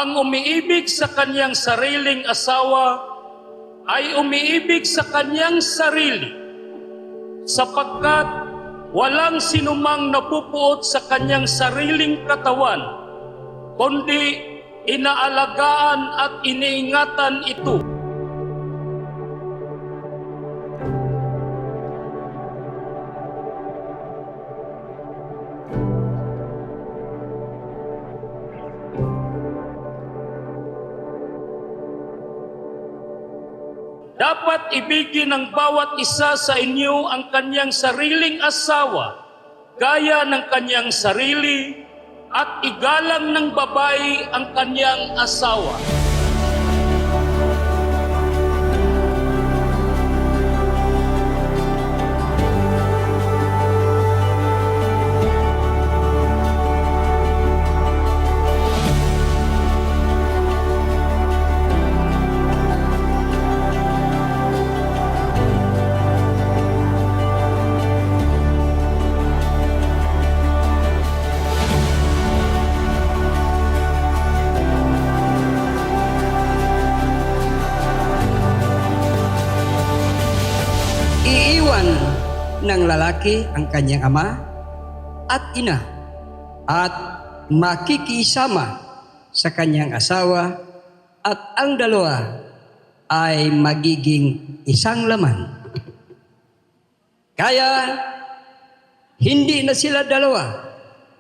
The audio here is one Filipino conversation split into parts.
Ang umiibig sa kanyang sariling asawa ay umiibig sa kanyang sarili, sapagkat walang sinumang napupuot sa kanyang sariling katawan, kundi inaalagaan at iniingatan ito. Dapat ibigin ng bawat isa sa inyo ang kanyang sariling asawa, gaya ng kanyang sarili, at igalang ng babae ang kanyang asawa. Iiwan ng lalaki ang kanyang ama at ina at makikisama sa kanyang asawa at ang dalawa ay magiging isang laman. Kaya hindi na sila dalawa,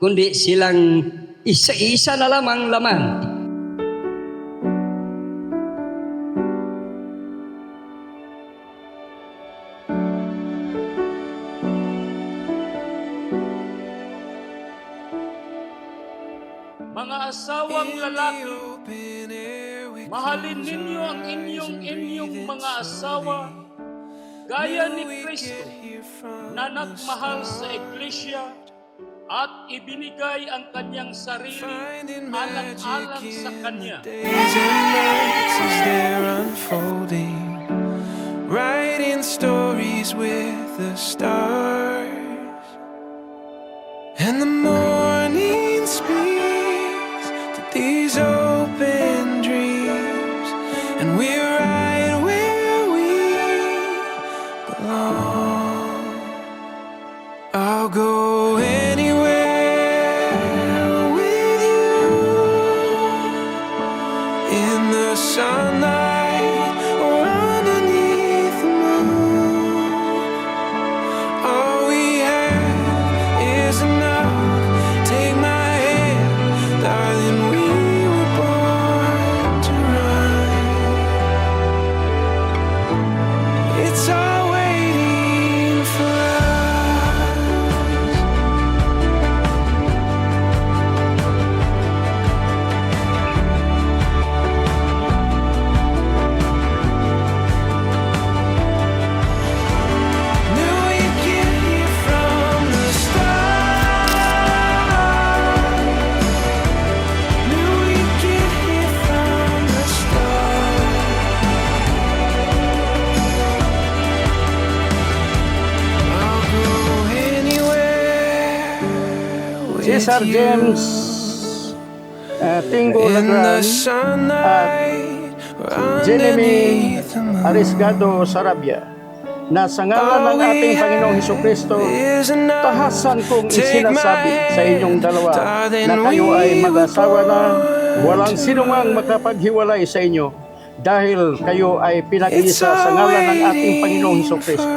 kundi silang isa-isa na lamang laman. Mga asawang lalaki, mahalin ninyo ang inyong mga asawa gaya ni Kristo na nagmahal sa Iglesia at ibinigay ang kanyang sarili alang-alang sa Kanya. Writing stories with the stars, and the morning speaks to these open dreams, and we're right where we belong. I'll go anywhere with you, in the sunlight or underneath the moon. All we have is enough. Take my hand, darling, we were born to run. It's all waiting for us. Knew we'd get here from the start. Knew we'd get here from the start. I'll go anywhere with Cesar you. James Tingo In the Lagran sunlight or Jeremy underneath the moon. Arisgado Sarabia, na sa ngalan ng ating Panginoong Hesukristo, tahasan kong isinasabi sa inyong dalawa na kayo ay mag-asawa na, walang sinumang makapaghiwalay sa inyo dahil kayo ay pinag-iisa sa ngalan ng ating Panginoong Hesukristo.